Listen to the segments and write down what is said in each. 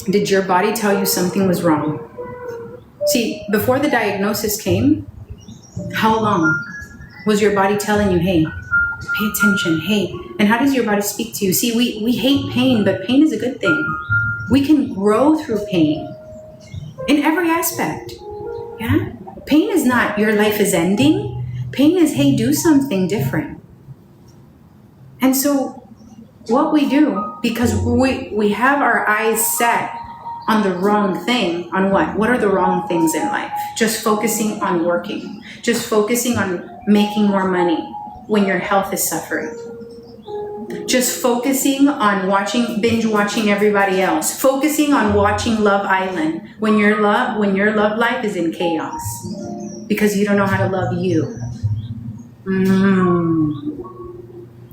Did your body tell you something was wrong? See, before the diagnosis came, how long was your body telling you, hey, pay attention, hey? And how does your body speak to you? See, we hate pain, but pain is a good thing. We can grow through pain in every aspect. Yeah? Pain is not your life is ending. Pain is, hey, do something different. And so what we do, because we have our eyes set on the wrong thing, on what? What are the wrong things in life? Just focusing on working, just focusing on making more money when your health is suffering. Just focusing on binge watching everybody else, focusing on watching Love Island when your love life is in chaos because you don't know how to love you.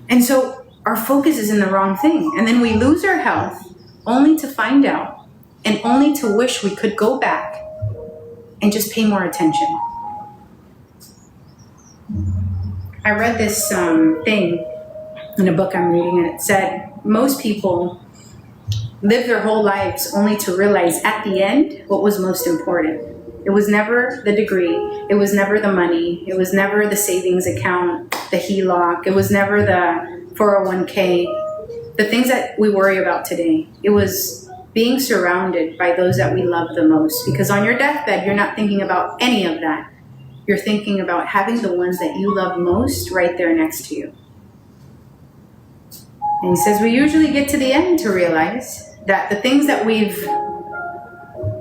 And so our focus is in the wrong thing. And then we lose our health only to find out and only to wish we could go back and just pay more attention. I read this thing in a book I'm reading, and it said most people live their whole lives only to realize at the end what was most important. It was never the degree. It was never the money. It was never the savings account, the HELOC. It was never the 401k, the things that we worry about today. It was being surrounded by those that we love the most. Because on your deathbed, you're not thinking about any of that. You're thinking about having the ones that you love most right there next to you. And he says we usually get to the end to realize that the things that we've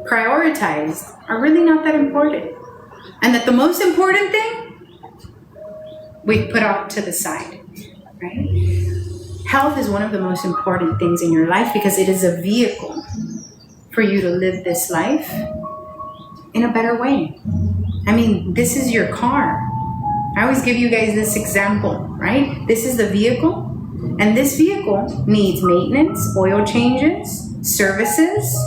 prioritized are really not that important. And that the most important thing we put off to the side, right? Health is one of the most important things in your life because it is a vehicle for you to live this life in a better way. I mean, this is your car. I always give you guys this example, right? This is the vehicle, and this vehicle needs maintenance, oil changes, services,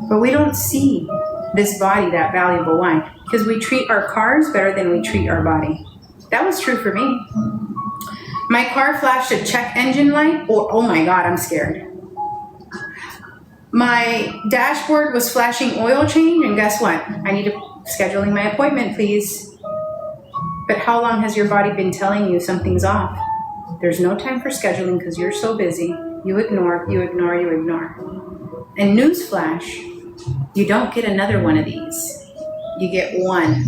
but we don't see this body that valuable. Why? Because we treat our cars better than we treat our body. That was true for me. My car flashed a check engine light, oh my God, I'm scared. My dashboard was flashing oil change, and guess what? I need to scheduling my appointment, please. But how long has your body been telling you something's off? There's no time for scheduling because you're so busy. You ignore. And newsflash, you don't get another one of these. You get one.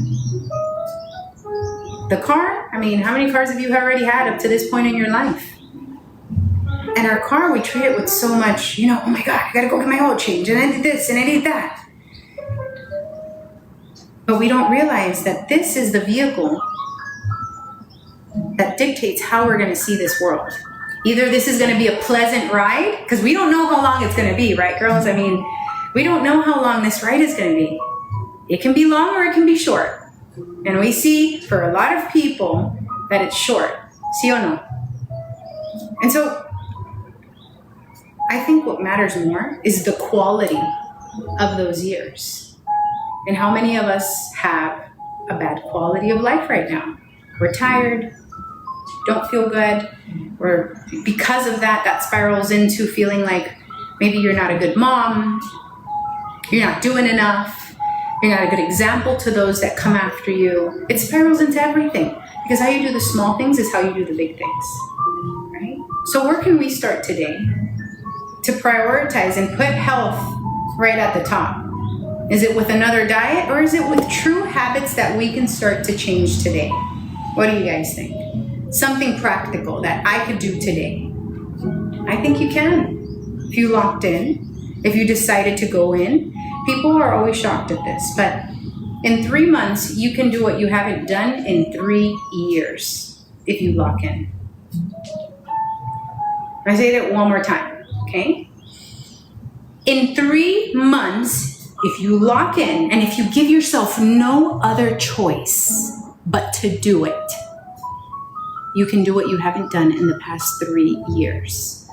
The car, I mean, how many cars have you already had up to this point in your life? And our car, we treat it with so much, oh my God, I gotta go get my oil change, and I did this, and I did that. But we don't realize that this is the vehicle that dictates how we're gonna see this world. Either this is gonna be a pleasant ride, because we don't know how long it's gonna be, right, girls? I mean, we don't know how long this ride is gonna be. It can be long or it can be short. And we see for a lot of people that it's short, sí o no? And so I think what matters more is the quality of those years. And how many of us have a bad quality of life right now? We're tired, don't feel good, or because of that spirals into feeling like maybe you're not a good mom, you're not doing enough, you're not a good example to those that come after you. It spirals into everything because how you do the small things is how you do the big things, right? So where can we start today to prioritize and put health right at the top? Is it with another diet, or is it with true habits that we can start to change today? What do you guys think? Something practical that I could do today. I think you can. If you locked in, if you decided to go in. People are always shocked at this, but in 3 months, you can do what you haven't done in 3 years if you lock in. I say that one more time, okay? In 3 months, if you lock in and if you give yourself no other choice but to do it, you can do what you haven't done in the past 3 years.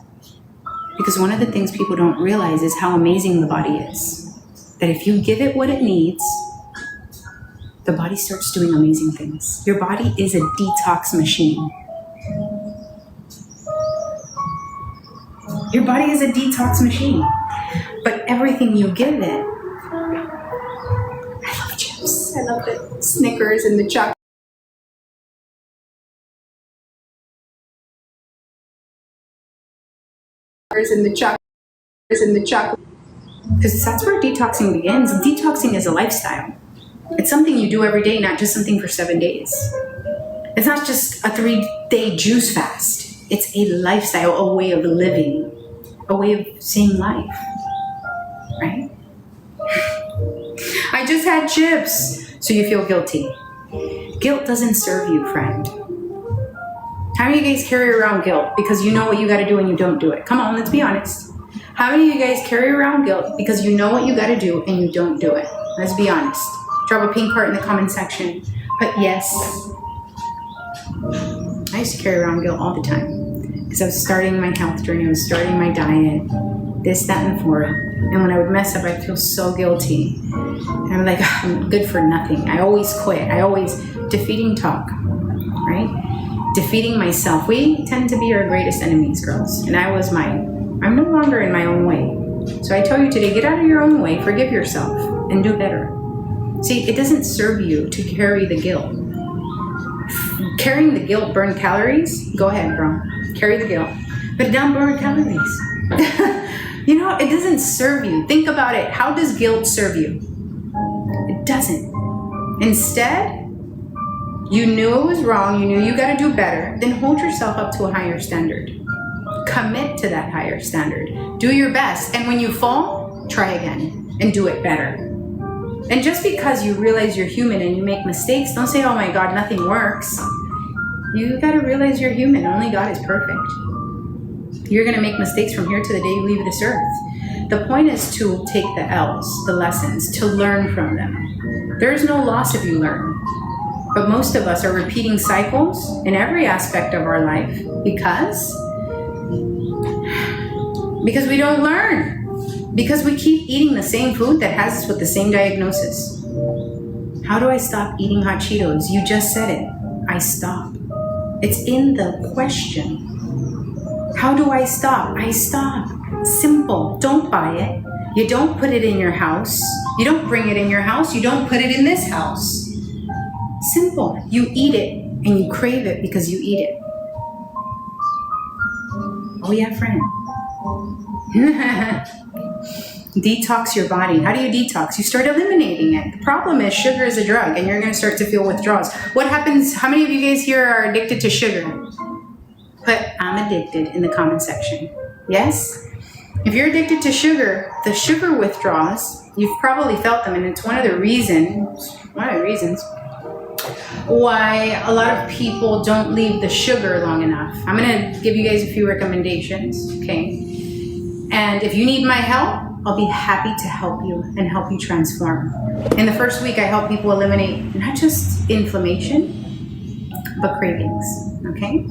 Because one of the things people don't realize is how amazing the body is. That if you give it what it needs, the body starts doing amazing things. Your body is a detox machine. Your body is a detox machine. But everything you give it. I love chips. I love the Snickers and the chocolate. And the chocolate. Because that's where detoxing begins. Detoxing is a lifestyle. It's something you do every day, not just something for 7 days. It's not just a 3-day juice fast. It's a lifestyle, a way of living, a way of seeing life, right? I just had chips, so you feel guilty. Guilt doesn't serve you, friend. How many of you guys carry around guilt because you know what you got to do and you don't do it? Come on, let's be honest. How many of you guys carry around guilt because you know what you got to do and you don't do it? Let's be honest. Drop a pink heart in the comment section. But yes, I used to carry around guilt all the time because I was starting my health journey. I was starting my diet, this, that, and the fourth. And when I would mess up, I'd feel so guilty. And I'm like, I'm good for nothing. I always quit. I always defeating talk, right? Defeating myself. We tend to be our greatest enemies, girls. And I was mine. I'm no longer in my own way. So I tell you today, get out of your own way, forgive yourself, and do better. See, it doesn't serve you to carry the guilt. Carrying the guilt burn calories? Go ahead, girl. Carry the guilt. But it don't burn calories. You know, it doesn't serve you. Think about it. How does guilt serve you? It doesn't. Instead, you knew it was wrong. You knew you got to do better. Then hold yourself up to a higher standard. Commit to that higher standard. Do your best. And when you fall, try again and do it better. And just because you realize you're human and you make mistakes, don't say, oh my God, nothing works. You got to realize you're human. Only God is perfect. You're going to make mistakes from here to the day you leave this earth. The point is to take the L's, the lessons, to learn from them. There is no loss if you learn. But most of us are repeating cycles in every aspect of our life because we don't learn. Because we keep eating the same food that has us with the same diagnosis. How do I stop eating hot Cheetos? You just said it. I stop. It's in the question. How do I stop? I stop. Simple. Don't buy it. You don't put it in your house. You don't bring it in your house. You don't put it in this house. Simple. You eat it and you crave it because you eat it. Oh yeah, friend. Detox your body. How do you detox? You start eliminating it. The problem is sugar is a drug and you're going to start to feel withdrawals. What happens? How many of you guys here are addicted to sugar? Put I'm addicted in the comment section. Yes? If you're addicted to sugar, the sugar withdrawals, you've probably felt them, and it's one of the reasons why a lot of people don't leave the sugar long enough. I'm going to give you guys a few recommendations, okay? And if you need my help, I'll be happy to help you and help you transform. In the first week, I help people eliminate not just inflammation, but cravings, okay?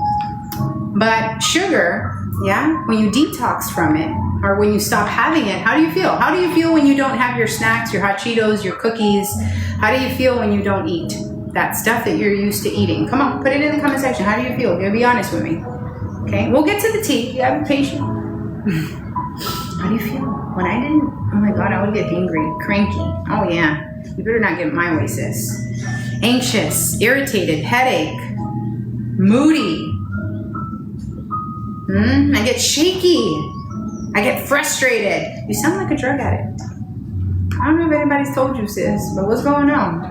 But sugar, yeah, when you detox from it, or when you stop having it, how do you feel? How do you feel when you don't have your snacks, your hot Cheetos, your cookies? How do you feel when you don't eat that stuff that you're used to eating? Come on, put it in the comment section. How do you feel? You'll be honest with me. Okay, we'll get to the tea. You have patience. How do you feel? When I didn't, oh my God, I would get angry, cranky. Oh yeah, you better not get my way, sis. Anxious, irritated, headache, moody. I get shaky. I get frustrated. You sound like a drug addict. I don't know if anybody's told you, sis, but what's going on?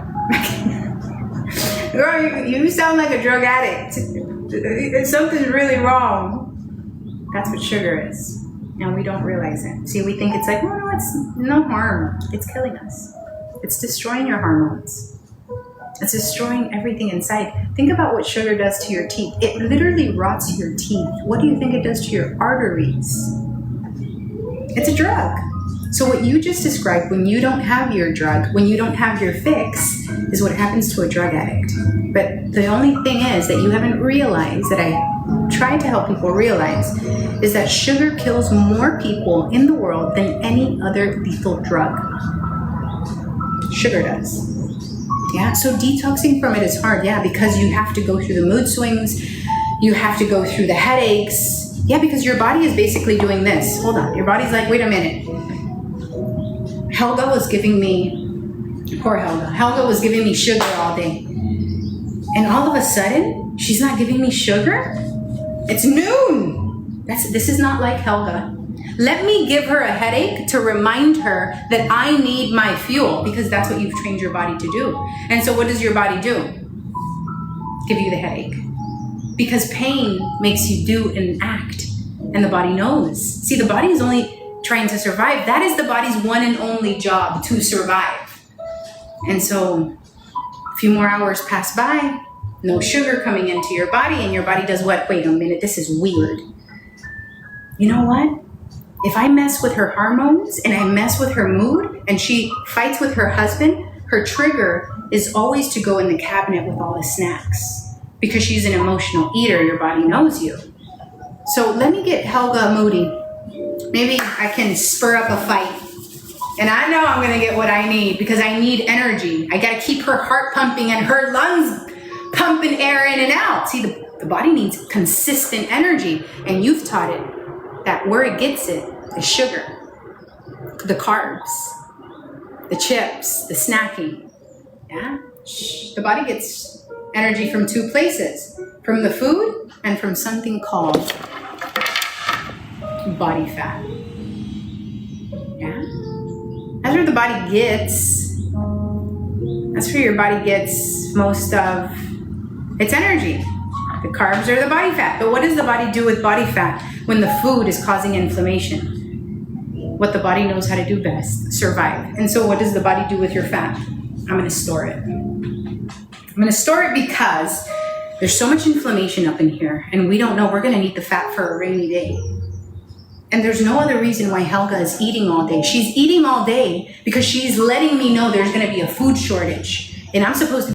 Girl, you sound like a drug addict. Something's really wrong. That's what sugar is. And we don't realize it. See, we think it's like, oh no, it's no harm. It's killing us. It's destroying your hormones. It's destroying everything inside. Think about what sugar does to your teeth. It literally rots your teeth. What do you think it does to your arteries? It's a drug. So what you just described, when you don't have your drug, when you don't have your fix, is what happens to a drug addict. But the only thing is that you haven't realized, that I try to help people realize, is that sugar kills more people in the world than any other lethal drug. Sugar does. Yeah, so detoxing from it is hard, yeah, because you have to go through the mood swings, you have to go through the headaches, yeah, because your body is basically doing this. Hold on, your body's like, wait a minute, Helga was giving me, poor Helga. Helga was giving me sugar all day. And all of a sudden, she's not giving me sugar? It's noon. This is not like Helga. Let me give her a headache to remind her that I need my fuel, because that's what you've trained your body to do. And so what does your body do? Give you the headache. Because pain makes you do an act, and the body knows. See, the body is only trying to survive. That is the body's one and only job, to survive. And so a few more hours pass by, no sugar coming into your body, and your body does what? Wait a minute, this is weird. You know what? If I mess with her hormones and I mess with her mood and she fights with her husband, her trigger is always to go in the cabinet with all the snacks, because she's an emotional eater. Your body knows you. So let me get Helga moody. Maybe I can spur up a fight. And I know I'm going to get what I need, because I need energy. I got to keep her heart pumping and her lungs pumping air in and out. See, the body needs consistent energy. And you've taught it that where it gets it is sugar, the carbs, the chips, the snacking. Yeah? The body gets energy from two places, from the food and from something called body fat. Yeah? That's where the body gets, that's where your body gets most of its energy. The carbs are the body fat. But what does the body do with body fat when the food is causing inflammation? What the body knows how to do best, survive. And so what does the body do with your fat? I'm going to store it. I'm going to store it because there's so much inflammation up in here, and we don't know, we're going to need the fat for a rainy day. And there's no other reason why Helga is eating all day. She's eating all day because she's letting me know there's going to be a food shortage. And I'm supposed to